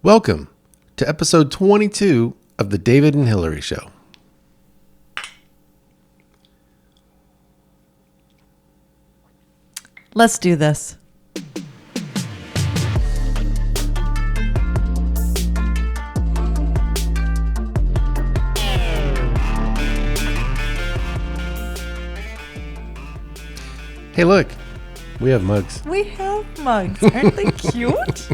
Welcome to episode 22 of the David and Hillary Show. Let's do this. Hey, look, we have mugs. We have mugs. Aren't they cute?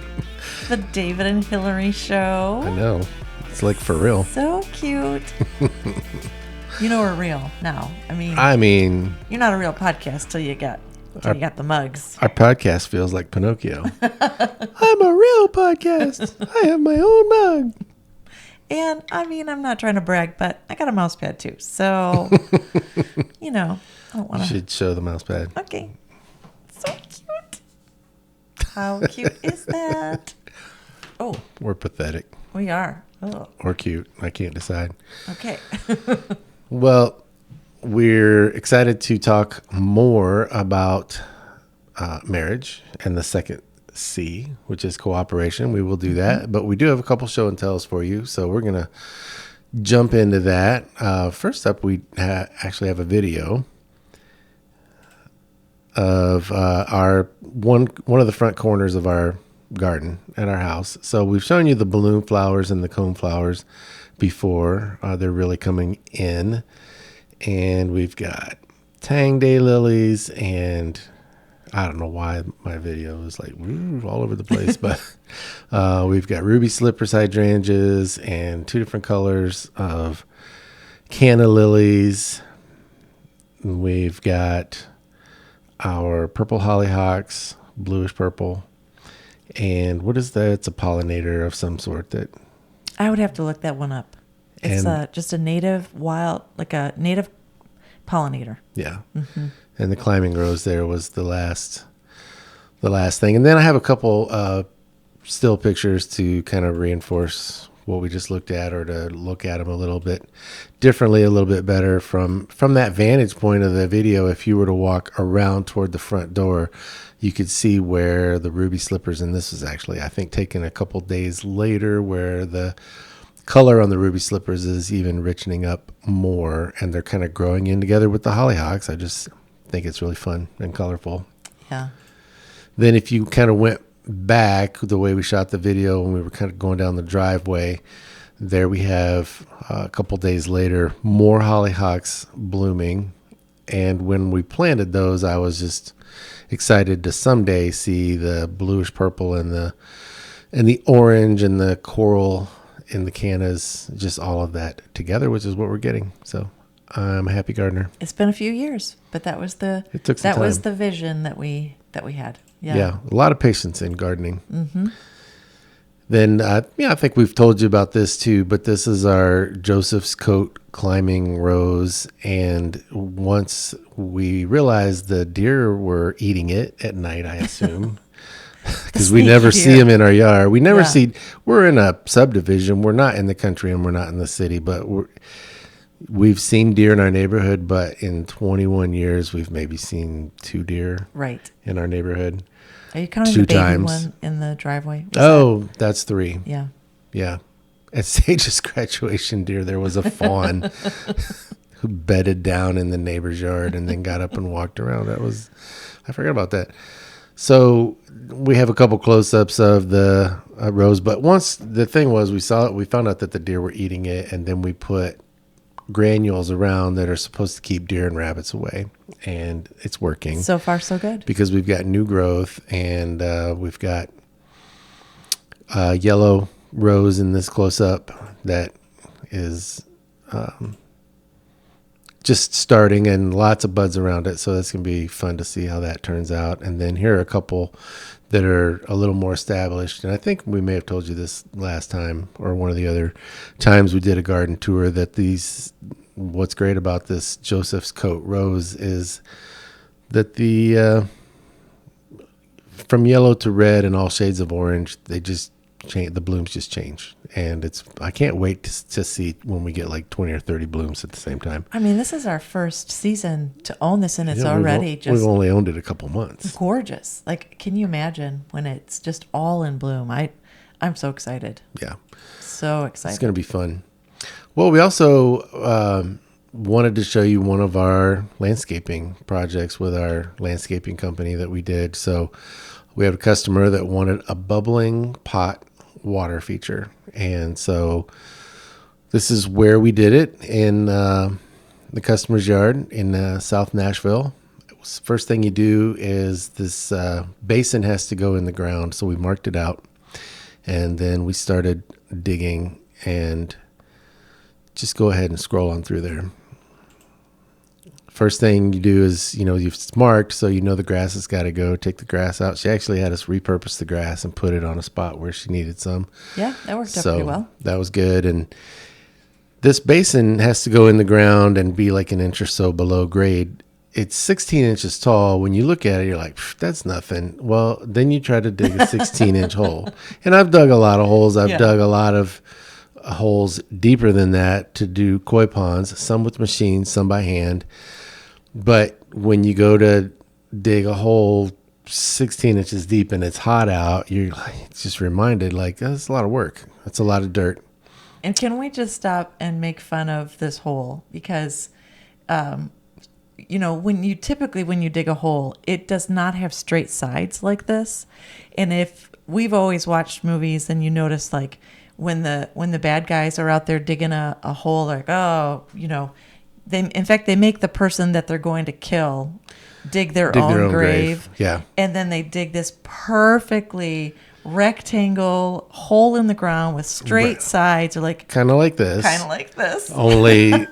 The David and Hillary Show. I know. It's like for real. So cute. You know we're real now. I mean, you're not a real podcast till you got the mugs. Our podcast feels like Pinocchio. I'm a real podcast. I have my own mug. And I'm not trying to brag, but I got a mouse pad too. So, I don't want to. You should show the mouse pad. Okay. So cute. How cute is that? Oh. We're pathetic. We are. Oh. Or cute. I can't decide. Okay. Well, we're excited to talk more about marriage and the second C, which is cooperation. We will do that, but we do have a couple show and tells for you, so we're going to jump into that. First up, we actually have a video of our one of the front corners of our garden at our house. So we've shown you the balloon flowers and the cone flowers before. They're really coming in. And we've got Tang Day lilies, and I don't know why my video is like all over the place, but we've got ruby slippers hydrangeas and two different colors of canna lilies. We've got our purple hollyhocks, bluish purple. And what is that? It's a pollinator of some sort that I would have to look that one up. It's just a native wild, like a native pollinator. Yeah. Mm-hmm. And the climbing rose there was the last thing. And then I have a couple still pictures to kind of reinforce what we just looked at, or to look at them a little bit differently, a little bit better from that vantage point of the video. If you were to walk around toward the front door, you could see where the ruby slippers, and this was actually, I think, taken a couple days later, where the color on the ruby slippers is even richening up more, and they're kind of growing in together with the hollyhocks. I just think it's really fun and colorful. Yeah. Then if you kind of went back the way we shot the video when we were kind of going down the driveway, there we have a couple days later more hollyhocks blooming. And when we planted those, I was just excited to someday see the bluish purple and the orange and the coral in the cannas, just all of that together, which is what we're getting. So I'm a happy gardener. It's been a few years, but that was the vision that we had. Yeah, a lot of patience in gardening. Mm-hmm. Then, I think we've told you about this too, but this is our Joseph's Coat climbing rose. And once we realized the deer were eating it at night, I assume, because we never see them in our yard. We never see, we're in a subdivision. We're not in the country and we're not in the city, but we've seen deer in our neighborhood, but in 21 years, we've maybe seen 2 deer in our neighborhood. Are you counting the baby one in the driveway? That's 3. Yeah. Yeah. At Sage's graduation, deer, there was a fawn who bedded down in the neighbor's yard and then got up and walked around. I forgot about that. So we have a couple close-ups of the rose, but once the thing was, we found out that the deer were eating it, and then we put granules around that are supposed to keep deer and rabbits away, and it's working. So far, so good. Because we've got new growth, and we've got yellow rose in this close-up that is just starting, and lots of buds around it, so that's going to be fun to see how that turns out. And then here are a couple that are a little more established, and I think we may have told you this last time, or one of the other times we did a garden tour, that what's great about this Joseph's Coat rose is that from yellow to red and all shades of orange, they just change, the blooms just change. And I can't wait to see when we get like 20 or 30 blooms at the same time. I mean, this is our first season to own this, and it's we've only owned it a couple months. Gorgeous. Like, can you imagine when it's just all in bloom? I I'm so excited. Yeah. So excited. It's going to be fun. Well, we also wanted to show you one of our landscaping projects with our landscaping company that we did. So we have a customer that wanted a bubbling pot water feature. And so this is where we did it in the customer's yard in South Nashville. First thing you do is this basin has to go in the ground. So we marked it out. And then we started digging, and just go ahead and scroll on through there. First thing you do is, it's marked, so the grass has got to go. Take the grass out. She actually had us repurpose the grass and put it on a spot where she needed some. Yeah, that worked out pretty well. That was good. And this basin has to go in the ground and be like an inch or so below grade. It's 16 inches tall. When you look at it, you're like, that's nothing. Well, then you try to dig a 16-inch hole. And I've dug a lot of holes. I've dug a lot of holes deeper than that to do koi ponds, some with machines, some by hand. But when you go to dig a hole 16 inches deep and it's hot out, you're just reminded, that's a lot of work. That's a lot of dirt. And can we just stop and make fun of this hole? Because... when you dig a hole, it does not have straight sides like this. And if we've always watched movies and you notice when the bad guys are out there digging a hole, they make the person that they're going to kill dig their own grave. Yeah. And then they dig this perfectly rectangle hole in the ground with straight sides, or kind of like this. only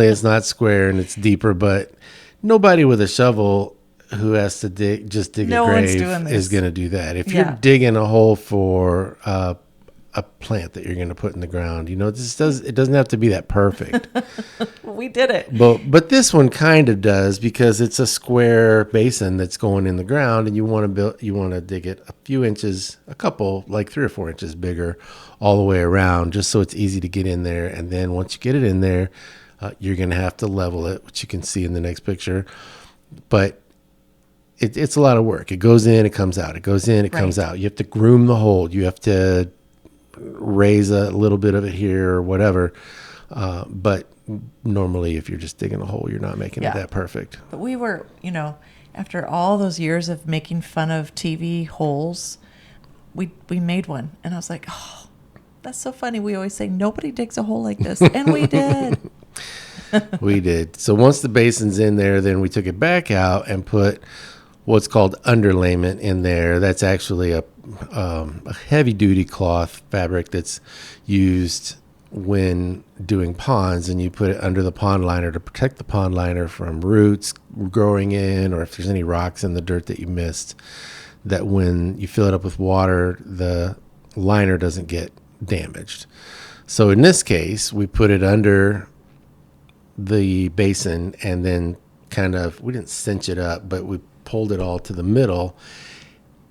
it's not square and it's deeper, but nobody with a shovel who has to dig a grave is going to do that. If you're digging a hole for a plant that you're going to put in the ground, it doesn't have to be that perfect. We did it. But this one kind of does, because it's a square basin that's going in the ground, and you want to dig it a few inches, a couple, 3 or 4 inches bigger all the way around, just so it's easy to get in there. And then once you get it in there, you're going to have to level it, which you can see in the next picture. But it's a lot of work. It goes in, it comes out. It goes in, it comes out. You have to groom the hole. You have to raise a little bit of it here or whatever. But normally, if you're just digging a hole, you're not making it that perfect. But we were, after all those years of making fun of TV holes, we made one. And I was like, oh, that's so funny. We always say nobody digs a hole like this. And we did. We did. So once the basin's in there, then we took it back out and put what's called underlayment in there. That's actually a heavy-duty cloth fabric that's used when doing ponds, and you put it under the pond liner to protect the pond liner from roots growing in, or if there's any rocks in the dirt that you missed, that when you fill it up with water, the liner doesn't get damaged. So in this case, we put it under the basin, and then we didn't cinch it up, but we pulled it all to the middle,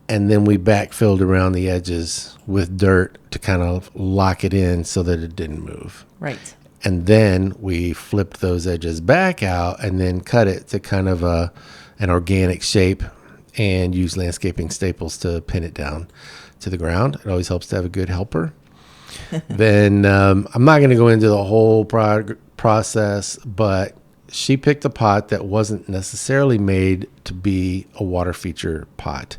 and then we backfilled around the edges with dirt to kind of lock it in so that it didn't move. Right. And then we flipped those edges back out and then cut it to kind of an organic shape, and use landscaping staples to pin it down to the ground. It always helps to have a good helper. Then I'm not going to go into the whole process, but she picked a pot that wasn't necessarily made to be a water feature pot.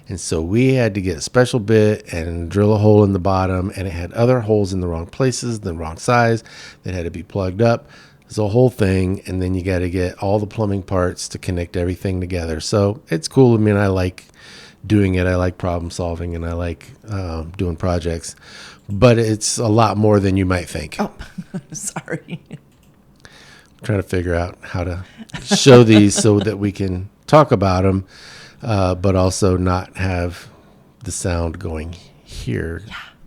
And so we had to get a special bit and drill a hole in the bottom, and it had other holes in the wrong places, the wrong size, that had to be plugged up. It's a whole thing, and then you got to get all the plumbing parts to connect everything together. So it's cool. I mean, I like doing it. I like problem solving, and I like doing projects. But it's a lot more than you might think. Oh, sorry. I'm trying to figure out how to show these so that we can talk about them, but also not have the sound going here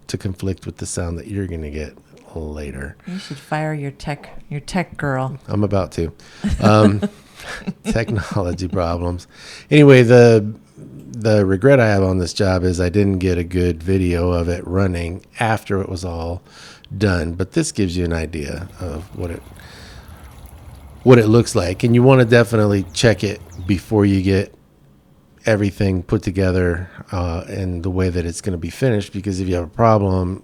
to conflict with the sound that you're going to get later. You should fire your tech girl. I'm about to. Technology problems. Anyway, the regret I have on this job is I didn't get a good video of it running after it was all done. But this gives you an idea of what it looks like, and you want to definitely check it before you get everything put together in the way that it's going to be finished, because if you have a problem,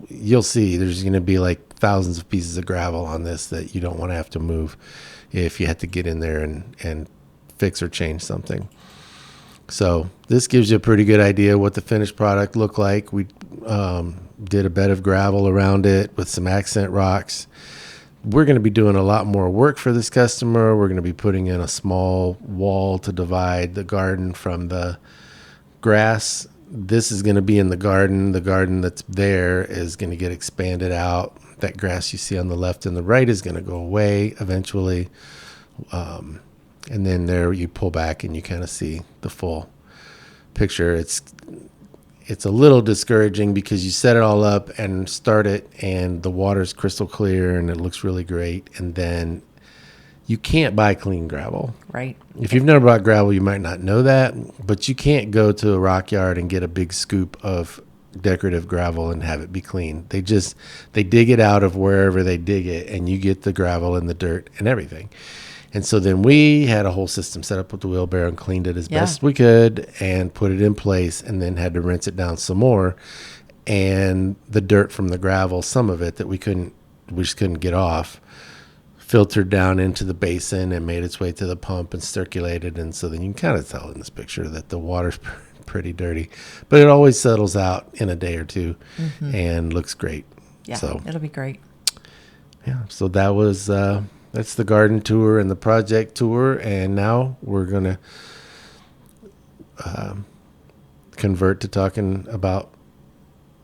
you'll see there's going to be like thousands of pieces of gravel on this that you don't want to have to move if you had to get in there and fix or change something. So this gives you a pretty good idea what the finished product looked like. We did a bed of gravel around it with some accent rocks. We're going to be doing a lot more work for this customer. We're going to be putting in a small wall to divide the garden from the grass. This is going to be in the garden. The garden that's there is going to get expanded out. That grass you see on the left and the right is going to go away eventually. And then there you pull back and you kind of see the full picture. It's a little discouraging because you set it all up and start it and the water's crystal clear and it looks really great. And then you can't buy clean gravel. Right. If you've never bought gravel, you might not know that, but you can't go to a rock yard and get a big scoop of decorative gravel and have it be clean. They dig it out of wherever they dig it and you get the gravel and the dirt and everything. And so then we had a whole system set up with the wheelbarrow and cleaned it as best we could and put it in place, and then had to rinse it down some more. And the dirt from the gravel, some of it that we just couldn't get off, filtered down into the basin and made its way to the pump and circulated. And so then you can kind of tell in this picture that the water's pretty dirty, but it always settles out in a day or two and looks great. Yeah, so it'll be great. Yeah, so that was... that's the garden tour and the project tour, and now we're going to convert to talking about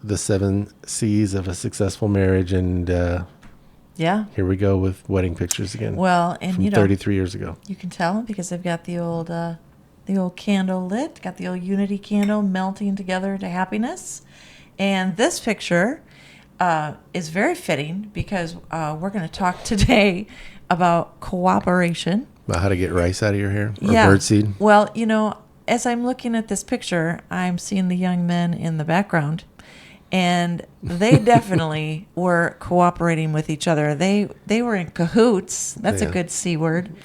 the 7 C's of a successful marriage, and here we go with wedding pictures again. Well, and from 33 years ago. You can tell because I've got the old candle lit, got the old unity candle melting together to happiness, and this picture is very fitting because we're going to talk today about cooperation. About how to get rice out of your hair or birdseed. Well, as I'm looking at this picture, I'm seeing the young men in the background, and they definitely were cooperating with each other. They were in cahoots. That's a good C word.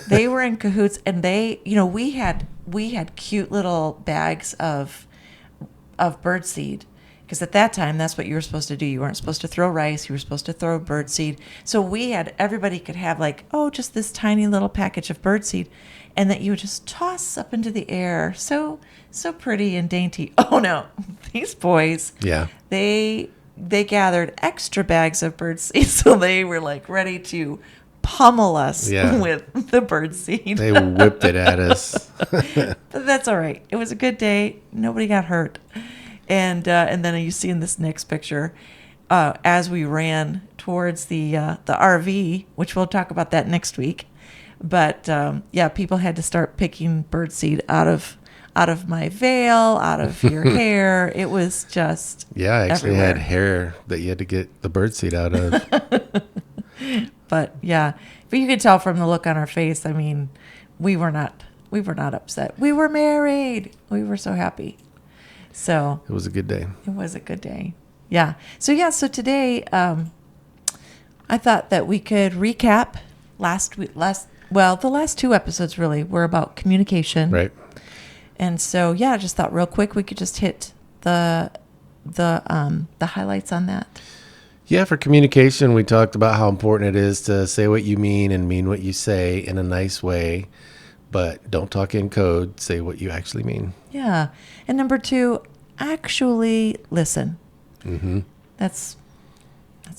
They were in cahoots, and we had cute little bags of birdseed. Because at that time, that's what you were supposed to do. You weren't supposed to throw rice. You were supposed to throw birdseed. So everybody could have just this tiny little package of birdseed, and that you would just toss up into the air. So pretty and dainty. Oh no, these boys. Yeah. They gathered extra bags of birdseed, so they were ready to pummel us with the birdseed. They whipped it at us. But that's all right. It was a good day. Nobody got hurt. And then you see in this next picture, as we ran towards the RV, which we'll talk about that next week. But people had to start picking birdseed out of my veil, out of your hair. It was just I actually everywhere. had hair that you had to get the birdseed out of. But you could tell from the look on our face. I mean, we were not upset. We were married. We were so happy. So it was a good day. It was a good day. Yeah. So today, I thought that we could recap the last 2 episodes really were about communication. Right. And so, I just thought real quick we could just hit the highlights on that. Yeah, for communication, we talked about how important it is to say what you mean and mean what you say in a nice way, but don't talk in code. Say what you actually mean. Yeah. And number 2, actually listen. Mm-hmm. That's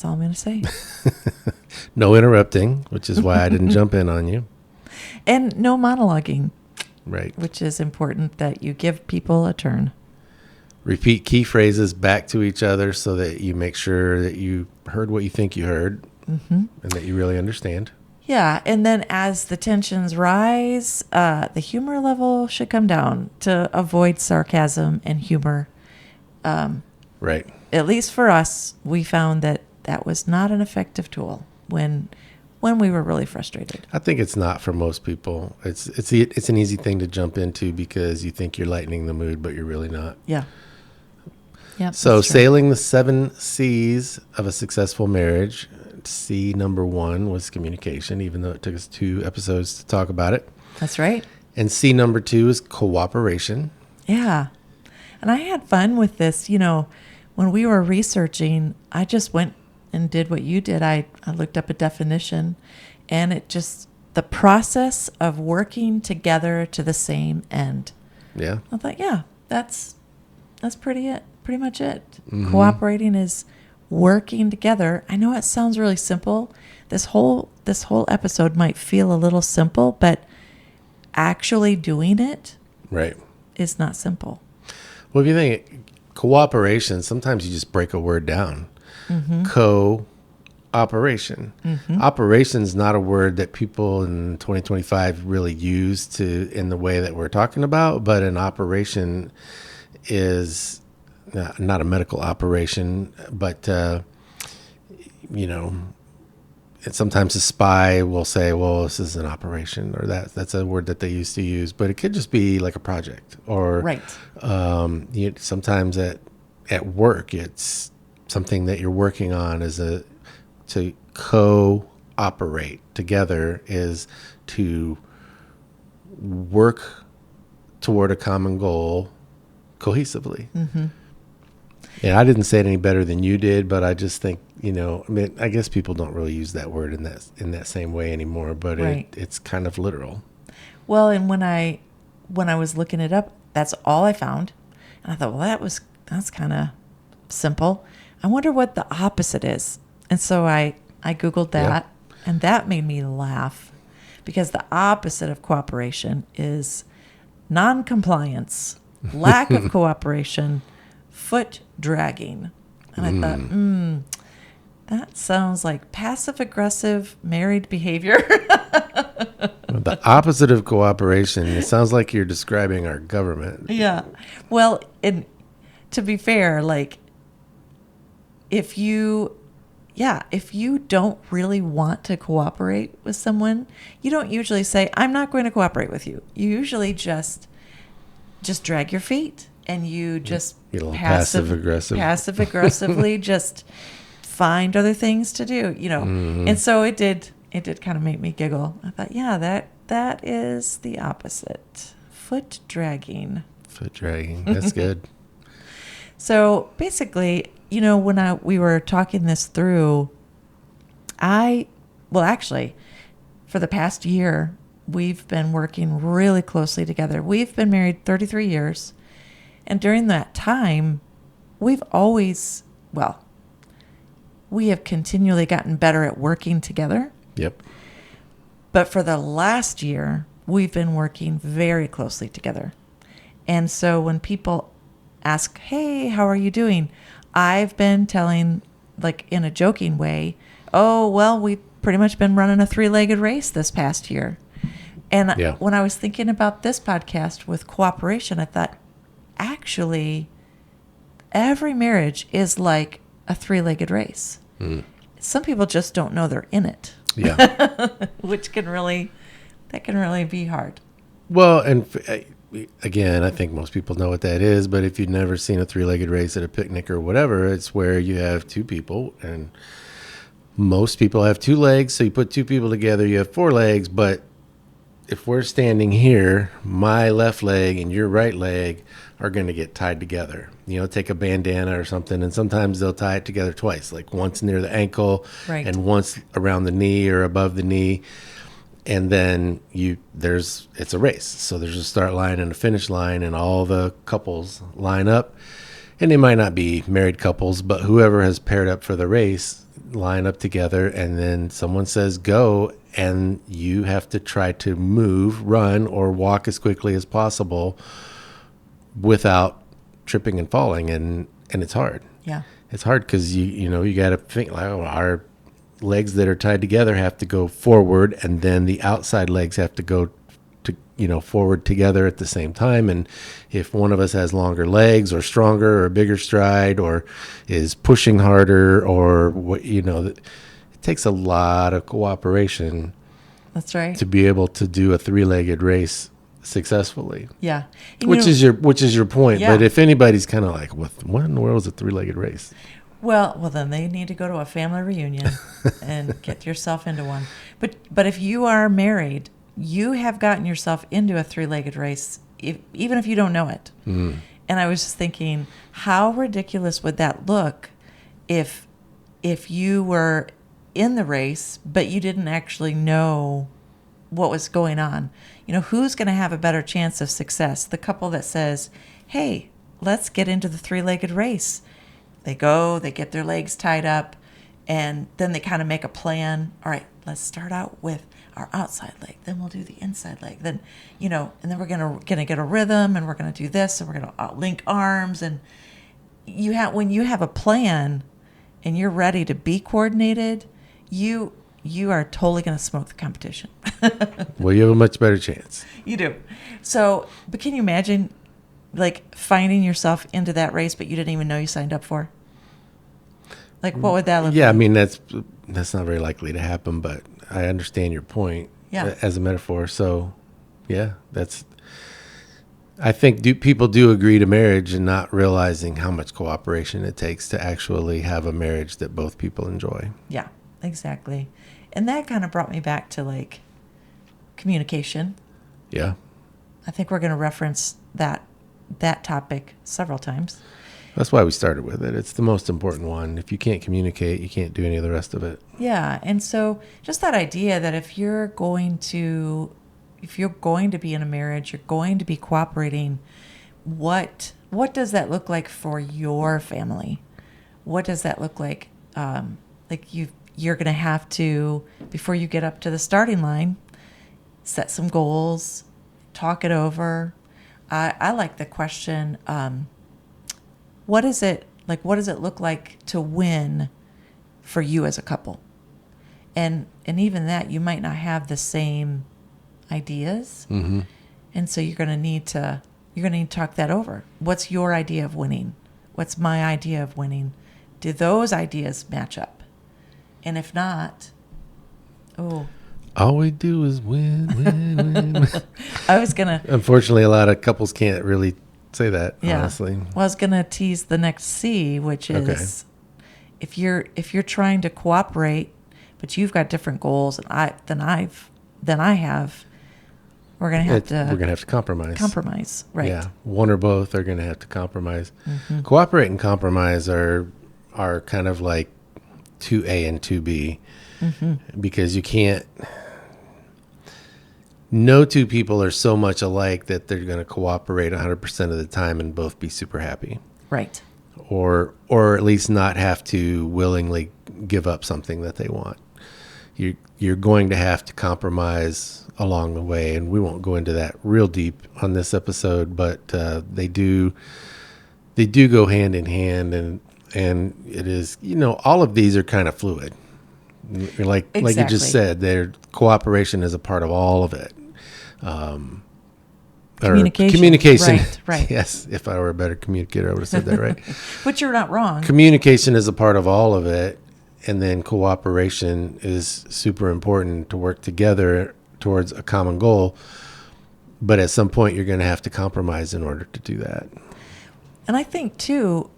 all I'm going to say. No interrupting, which is why I didn't jump in on you. And no monologuing. Right. Which is important that you give people a turn. Repeat key phrases back to each other so that you make sure that you heard what you think you heard and that you really understand. Yeah, and then as the tensions rise, the humor level should come down to avoid sarcasm and humor. Right. At least for us, we found that was not an effective tool when we were really frustrated. I think it's not for most people. It's an easy thing to jump into because you think you're lightening the mood, but you're really not. Yeah. Yeah. So sailing the 7 C's of a successful marriage. C number 1 was communication, even though it took us 2 episodes to talk about it. That's right. And C number 2 is cooperation. Yeah. And I had fun with this. When we were researching, I just went and did what you did. I looked up a definition, and the process of working together to the same end. Yeah. I thought, yeah, that's pretty much it. Mm-hmm. Cooperating is working together. I know it sounds really simple. This whole episode might feel a little simple, but actually doing it right is not simple. Well, if you think cooperation, sometimes you just break a word down. Mm-hmm. Cooperation. Mm-hmm. Operation is not a word that people in 2025 really use in the way that we're talking about, but an operation is not a medical operation, but and sometimes a spy will say, well, this is an operation, or that's a word that they used to use, but it could just be like a project, or right. Sometimes at work, it's something that you're working on to cooperate together is to work toward a common goal cohesively. Mm-hmm. Yeah, I didn't say it any better than you did, but I just think, I guess people don't really use that word in that same way anymore, but right. It's kind of literal. Well, and when I was looking it up, that's all I found. And I thought, well, that's kind of simple. I wonder what the opposite is. And so I Googled that, and that made me laugh, because the opposite of cooperation is non-compliance, lack of cooperation, foot dragging. And I thought, that sounds like passive-aggressive married behavior. The opposite of cooperation. It sounds like you're describing our government. Yeah. Well, to be fair, like, if you don't really want to cooperate with someone, you don't usually say, I'm not going to cooperate with you. You usually just drag your feet, and you just passive-aggressively just find other things to do, Mm-hmm. And so it did kind of make me giggle. I thought, yeah, that is the opposite. Foot dragging. That's good. So basically, when we were talking this through, actually, for the past year, we've been working really closely together. We've been married 33 years. And during that time, we have continually gotten better at working together. Yep. But for the last year, we've been working very closely together. And so when people ask, hey, how are you doing? I've been telling, like, in a joking way, oh, well, we've pretty much been running a 3-legged race this past year. And when I was thinking about this podcast with cooperation, I thought, actually, every marriage is like a 3-legged race. Mm. Some people just don't know they're in it. Yeah. Which can really be hard. Well, and again, I think most people know what that is, but if you've never seen a 3-legged race at a picnic or whatever, it's where you have 2 people, and most people have 2 legs, so you put 2 people together, you have 4 legs, but if we're standing here, my left leg and your right leg are going to get tied together. Take a bandana or something, and sometimes they'll tie it together twice, like once near the ankle, right, and once around the knee or above the knee. And then it's a race. So there's a start line and a finish line, and all the couples line up. And they might not be married couples, but whoever has paired up for the race line up together, and then someone says go, and you have to try to move, run, or walk as quickly as possible without tripping and falling. And it's hard. Yeah. It's hard because you got to think, like, our legs that are tied together have to go forward, and then the outside legs have to go forward together at the same time. And if one of us has longer legs or stronger or a bigger stride or is pushing harder or what, it takes a lot of cooperation. That's right. To be able to do a 3-legged race successfully. Yeah. Which is your point. Yeah. But if anybody's kind of like, what in the world is a 3-legged race? Well, then they need to go to a family reunion and get yourself into one. But if you are married, you have gotten yourself into a three-legged race, even if you don't know it. Mm. And I was just thinking, how ridiculous would that look if you were in the race, but you didn't actually know what was going on? You know, who's going to have a better chance of success? The couple that says, hey, let's get into the three-legged race. They go, they get their legs tied up, and then they kind of make a plan. All right, let's start out with our outside leg. Then we'll do the inside leg. Then, you know, and then we're gonna get a rhythm, and we're gonna do this, and we're gonna link arms. And when you have a plan, and you're ready to be coordinated, you are totally gonna smoke the competition. Well, you have a much better chance. You do. So, but can you imagine, like, finding yourself into that race, but you didn't even know you signed up for? Like, what would that look like? Yeah, I mean, that's not very likely to happen, but I understand your point as a metaphor. So, yeah, I think people do agree to marriage and not realizing how much cooperation it takes to actually have a marriage that both people enjoy. Yeah, exactly. And that kind of brought me back to, like, communication. Yeah. I think we're going to reference that topic several times. That's why we started with it. It's the most important one. If you can't communicate, you can't do any of the rest of it. Yeah. And so just that idea that if you're going to be in a marriage, you're going to be cooperating, what does that look like for your family? What does that look like? You're going to have to, before you get up to the starting line, set some goals, talk it over. I like the question, what does it look like to win for you as a couple? And even that, you might not have the same ideas. Mm-hmm. And so you're going to need to talk that over. What's your idea of winning? What's my idea of winning? Do those ideas match up? And if not, all we do is win, win, win. Unfortunately, a lot of couples can't really say that, honestly. Well, I was going to tease the next C, which is if you're trying to cooperate, but you've got different goals than I have, we're going to have to compromise. Compromise, right? Yeah, one or both are going to have to compromise. Mm-hmm. Cooperate and compromise are kind of like 2A and 2B, mm-hmm. because you can't. No two people are so much alike that they're going to cooperate 100% of the time and both be super happy. Right. Or at least not have to willingly give up something that they want. You're going to have to compromise along the way, and we won't go into that real deep on this episode, but they do go hand in hand, and it is, all of these are kind of fluid. Like you just said, their cooperation is a part of all of it. Communication. Right. Yes. If I were a better communicator, I would have said that right. But you're not wrong. Communication is a part of all of it. And then cooperation is super important to work together towards a common goal. But at some point, you're going to have to compromise in order to do that. And I think, too,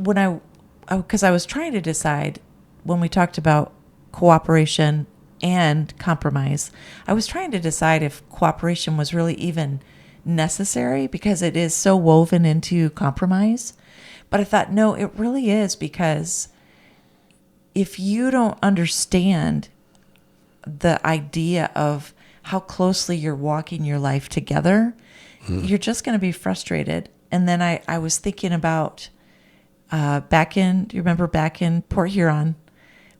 because I was trying to decide when we talked about cooperation and compromise, I was trying to decide if cooperation was really even necessary because it is so woven into compromise. But I thought, no, it really is, because if you don't understand the idea of how closely you're walking your life together, you're just going to be frustrated. And then I was thinking about do you remember back in Port Huron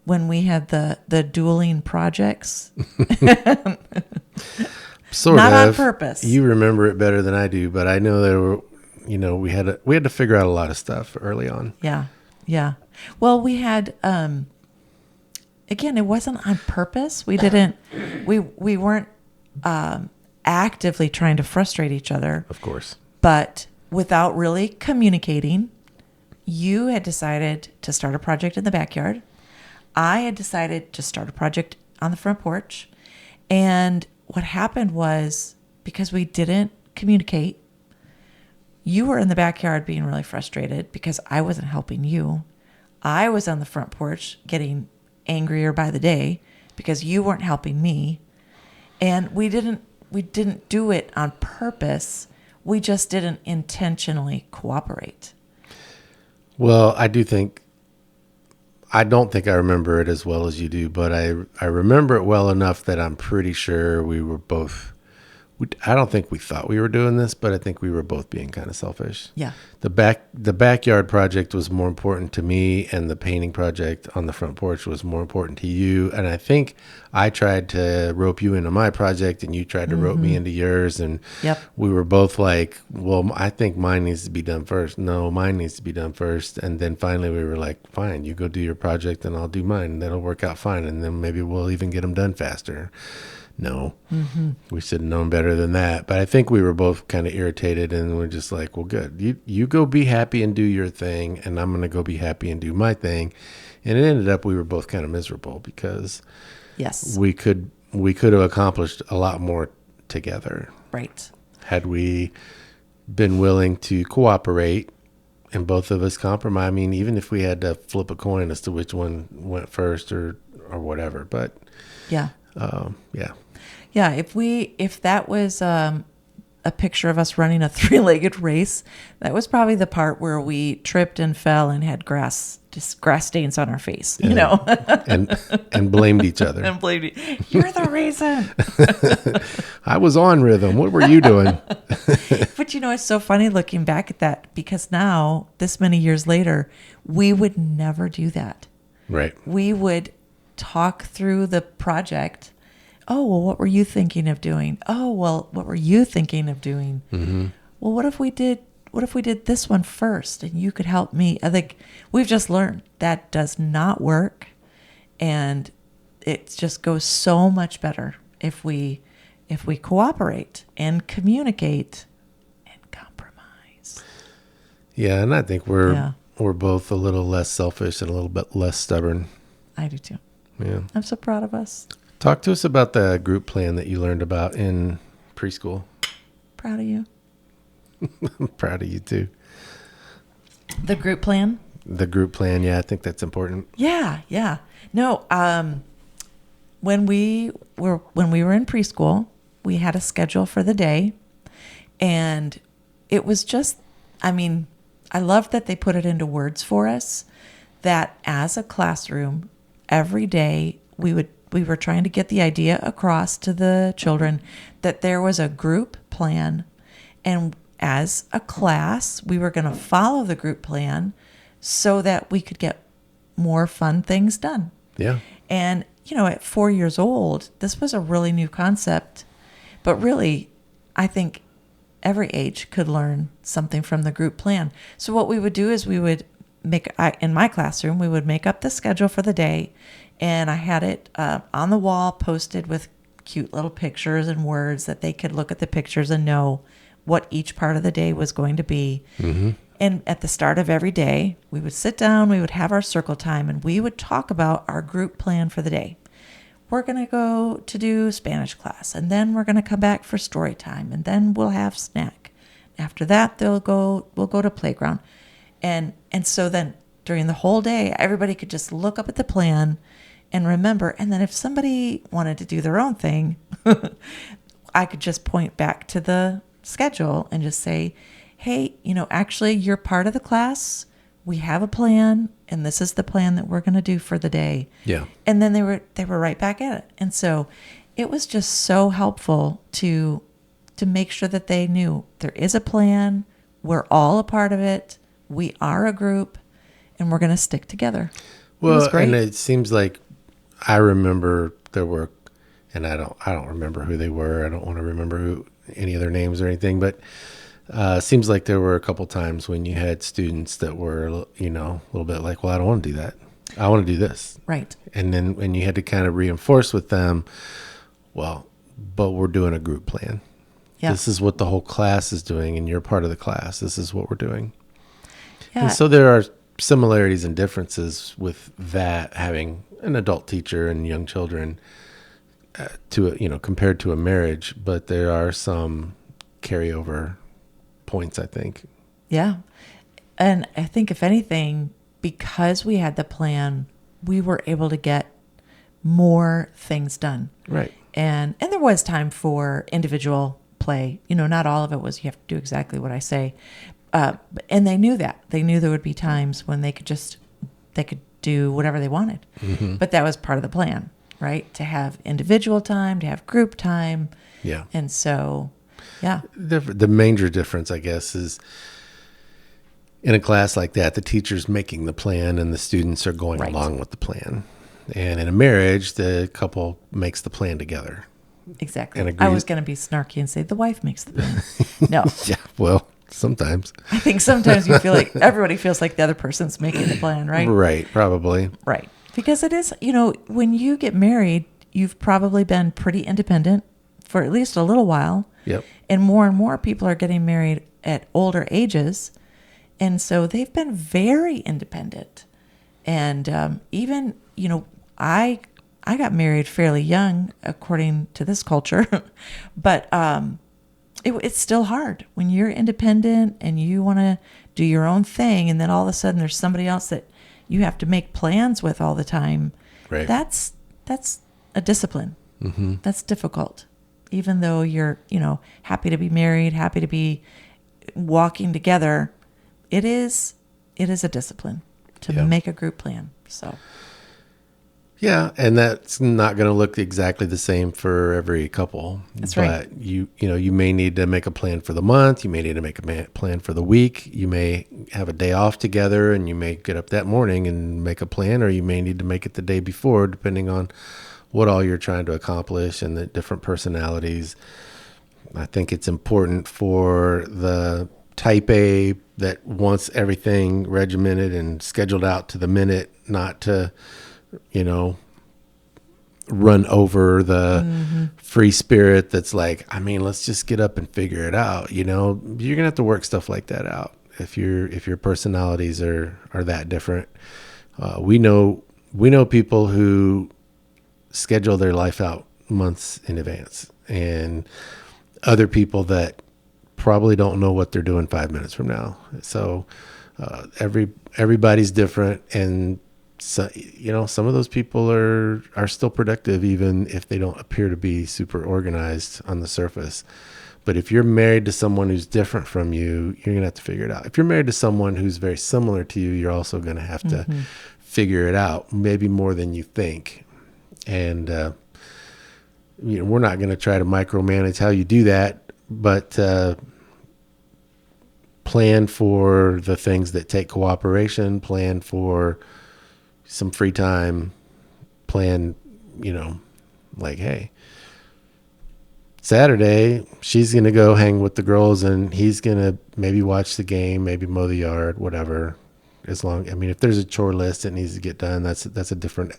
when we had the dueling projects? Sort Not of. on purpose. You remember it better than I do, but I know there were, we had to figure out a lot of stuff early on. Yeah. Yeah. Well, we had, again, it wasn't on purpose. We weren't actively trying to frustrate each other. Of course. But without really communicating, you had decided to start a project in the backyard. I had decided to start a project on the front porch. And what happened was, because we didn't communicate, you were in the backyard being really frustrated because I wasn't helping you. I was on the front porch getting angrier by the day because you weren't helping me. And we didn't do it on purpose. We just didn't intentionally cooperate. Well, I don't think I remember it as well as you do, but I remember it well enough that I'm pretty sure we were both, I don't think we thought we were doing this, but I think we were both being kind of selfish. Yeah. The backyard project was more important to me, and the painting project on the front porch was more important to you. And I think I tried to rope you into my project, and you tried to rope me into yours. And Yep. we were both like, well, I think mine needs to be done first. No, mine needs to be done first. And then finally we were like, fine, you go do your project and I'll do mine. That'll work out fine. And then maybe we'll even get them done faster. No, we should have known better than that. But I think we were both kind of irritated, and we're just like, well, good. You go be happy and do your thing, and I'm going to go be happy and do my thing. And it ended up we were both kind of miserable because Yes. we could have accomplished a lot more together Right. had we been willing to cooperate and both of us compromise. I mean, even if we had to flip a coin as to which one went first or whatever. But Yeah. yeah. Yeah, if that was a picture of us running a three-legged race, that was probably the part where we tripped and fell and had grass stains on our face, you know, and blamed each other. and blamed you. You're the reason. I was on rhythm. What were you doing? But it's so funny looking back at that, because now, this many years later, we would never do that. Right. We would talk through the project. Oh, well, what were you thinking of doing? Oh, well, what were you thinking of doing? Mm-hmm. Well, what if we did this one first and you could help me? I think we've just learned that does not work. And it just goes so much better if we cooperate and communicate and compromise. Yeah, and I think we're both a little less selfish and a little bit less stubborn. I do too. Yeah. I'm so proud of us. Talk to us about the group plan that you learned about in preschool. Proud of you. I'm proud of you too. The group plan? The group plan, yeah, I think that's important. Yeah. No, when we were in preschool, we had a schedule for the day, and it was just, I loved that they put it into words for us, that as a classroom, every day we were trying to get the idea across to the children that there was a group plan, and as a class, we were going to follow the group plan so that we could get more fun things done. Yeah. And, at 4 years old, this was a really new concept, but really, I think every age could learn something from the group plan. So what we would do is in my classroom, we would make up the schedule for the day, and I had it on the wall posted with cute little pictures and words that they could look at the pictures and know what each part of the day was going to be. Mm-hmm. And at the start of every day, we would sit down, we would have our circle time, and we would talk about our group plan for the day. We're going to go to do Spanish class, and then we're going to come back for story time, and then we'll have snack. After that, we'll go to playground. And so then during the whole day, everybody could just look up at the plan and remember. And then if somebody wanted to do their own thing, I could just point back to the schedule and just say, hey, actually you're part of the class. We have a plan, and this is the plan that we're going to do for the day. Yeah. And then they were right back at it. And so it was just so helpful to make sure that they knew there is a plan. We're all a part of it. We are a group, and we're going to stick together. Well, and it seems like I remember there were, and I don't remember who they were. I don't want to remember any of their names or anything, but seems like there were a couple times when you had students that were, a little bit like, well, I don't want to do that. I want to do this. Right. And then when you had to kind of reinforce with them, well, but we're doing a group plan. Yeah. This is what the whole class is doing, and you're part of the class. This is what we're doing. Yeah. And so there are similarities and differences with that, having an adult teacher and young children compared to a marriage, but there are some carryover points, I think. Yeah. And I think if anything, because we had the plan, we were able to get more things done. Right. And there was time for individual play. Not all of it was you have to do exactly what I say. And they knew that. They knew there would be times when they could do whatever they wanted. Mm-hmm. But that was part of the plan, right? To have individual time, to have group time. Yeah. And so, yeah. The major difference, I guess, is in a class like that, the teacher's making the plan and the students are going Right. along with the plan. And in a marriage, the couple makes the plan together. Exactly. And I agrees. was going to be snarky and say the wife makes the plan. No. Yeah, well, sometimes. I think sometimes you feel like everybody feels like the other person's making the plan, right? Right, probably. Right. Because it is, when you get married, you've probably been pretty independent for at least a little while. Yep. And more people are getting married at older ages. And so they've been very independent. And even, I got married fairly young, according to this culture. But it's still hard when you're independent and you want to do your own thing. And then all of a sudden there's somebody else that you have to make plans with all the time. Right. That's a discipline. Mm-hmm. That's difficult. Even though you're, happy to be married, happy to be walking together, it is a discipline to Yeah. make a group plan. So, Yeah, and that's not going to look exactly the same for every couple. That's but right. you may need to make a plan for the month. You may need to make a plan for the week. You may have a day off together, and you may get up that morning and make a plan, or you may need to make it the day before, depending on what all you're trying to accomplish and the different personalities. I think it's important for the type A that wants everything regimented and scheduled out to the minute, not to, run over the free spirit that's like, let's just get up and figure it out. You're going to have to work stuff like that out if your personalities are that different. We know people who schedule their life out months in advance, and other people that probably don't know what they're doing 5 minutes from now. So everybody's different, and so some of those people are still productive even if they don't appear to be super organized on the surface. But if you're married to someone who's different from you, you're gonna have to figure it out. If you're married to someone who's very similar to you, you're also gonna have to figure it out, maybe more than you think. And we're not going to try to micromanage how you do that, but plan for the things that take cooperation, plan for some free time, plan, like, hey, Saturday, she's going to go hang with the girls and he's going to maybe watch the game, maybe mow the yard, whatever. If there's a chore list that needs to get done, that's a different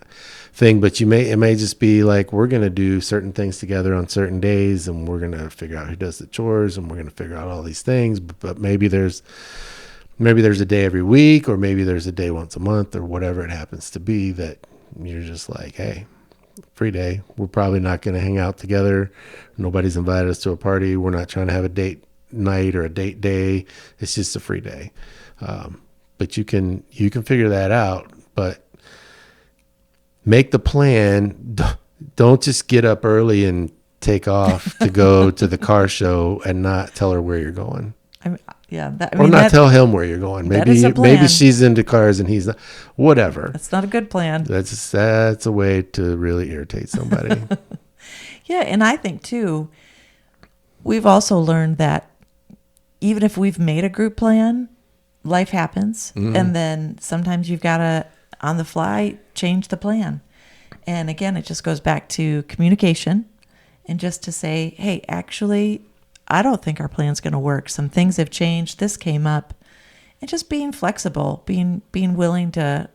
thing. But it may just be like, we're going to do certain things together on certain days, and we're going to figure out who does the chores, and we're going to figure out all these things. But maybe there's a day every week, or maybe there's a day once a month, or whatever it happens to be, that you're just like, hey, free day. We're probably not going to hang out together. Nobody's invited us to a party. We're not trying to have a date night or a date day. It's just a free day. But you can figure that out, but make the plan. Don't just get up early and take off to go to the car show and not tell her where you're going. Tell him where you're going. Maybe she's into cars and he's not. Whatever. That's not a good plan. That's a way to really irritate somebody. Yeah, and I think too, we've also learned that even if we've made a group plan, life happens, and then sometimes you've got to, on the fly, change the plan. And again, it just goes back to communication, and just to say, hey, actually, I don't think our plan's going to work. Some things have changed. This came up. And just being flexible, being willing to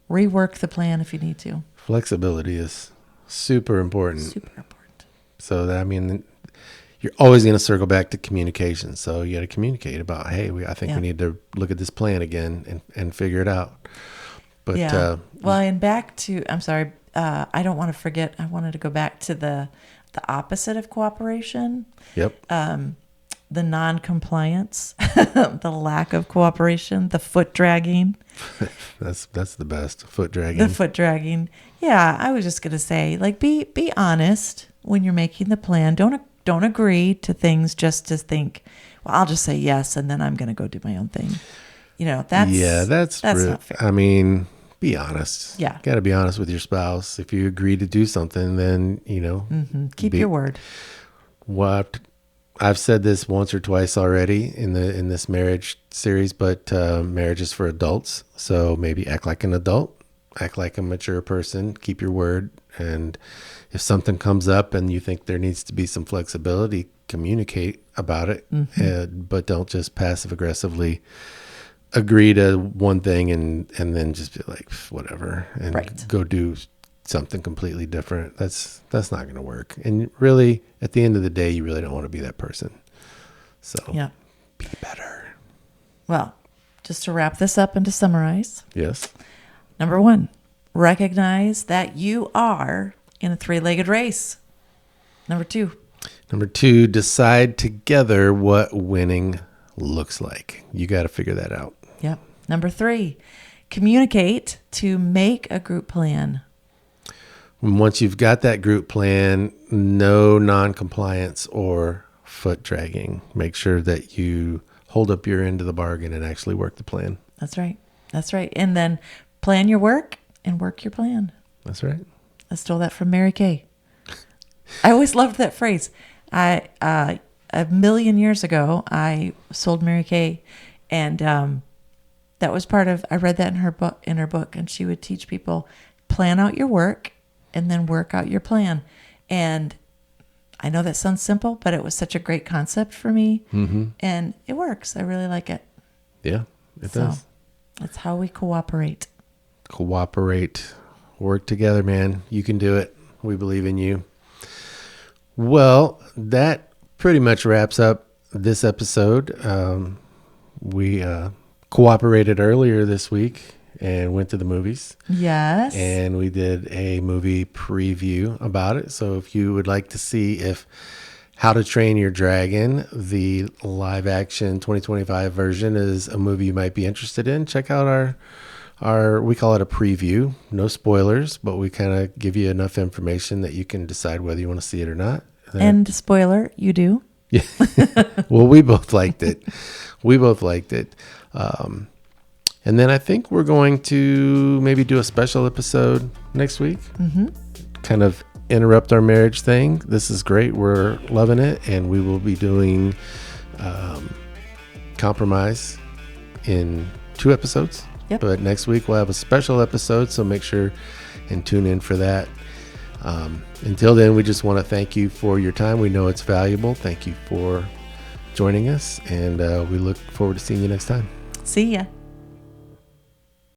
rework the plan if you need to. Flexibility is super important. Super important. So that, you're always going to circle back to communication. So you got to communicate about, hey, I think we need to look at this plan again and figure it out. But and back to, I'm sorry, I don't want to forget. I wanted to go back to the opposite of cooperation. Yep. the non-compliance, the lack of cooperation, the foot dragging. That's the best. Foot dragging. The foot dragging. Yeah, I was just gonna say, like, be honest when you're making the plan. Don't agree to things just to think, well, I'll just say yes and then I'm gonna go do my own thing. That's not fair. I mean, be honest. Yeah. Got to be honest with your spouse. If you agree to do something, then Keep your word. What I've said this once or twice already in this marriage series, but marriage is for adults. So maybe act like an adult, act like a mature person, keep your word. And if something comes up and you think there needs to be some flexibility, communicate about it, but don't just passive aggressively agree to one thing and then just be like, whatever, and go do something completely different. That's not going to work. And really, at the end of the day, you really don't want to be that person. So be better. Well, just to wrap this up and to summarize. Yes. Number 1, recognize that you are in a 3-legged race. Number 2, decide together what winning looks like. You got to figure that out. Yep. Number 3, communicate to make a group plan. Once you've got that group plan, no non-compliance or foot dragging. Make sure that you hold up your end of the bargain and actually work the plan. That's right. And then plan your work and work your plan. That's right. I stole that from Mary Kay. I always loved that phrase. A million years ago, I sold Mary Kay, and that was part of. I read that in her book, and she would teach people, plan out your work and then work out your plan. And I know that sounds simple, but it was such a great concept for me, and it works. I really like it. Yeah, it does. That's how we cooperate. Work together, man. You can do it. We believe in you. Well, that pretty much wraps up this episode. We cooperated earlier this week and went to the movies. Yes. And we did a movie preview about it. So if you would like to see if How to Train Your Dragon, the live action 2025 version, is a movie you might be interested in, check out our we call it a preview. No spoilers, but we kind of give you enough information that you can decide whether you want to see it or not. And spoiler, you do. Yeah. Well, we both liked it. And then I think we're going to maybe do a special episode next week. Kind of interrupt our marriage thing. This is great. We're loving it. And we will be doing Compromise in 2 episodes. Yep. But next week we'll have a special episode. So make sure and tune in for that. Until then, we just want to thank you for your time. We know it's valuable. Thank you for joining us. And we look forward to seeing you next time. See ya.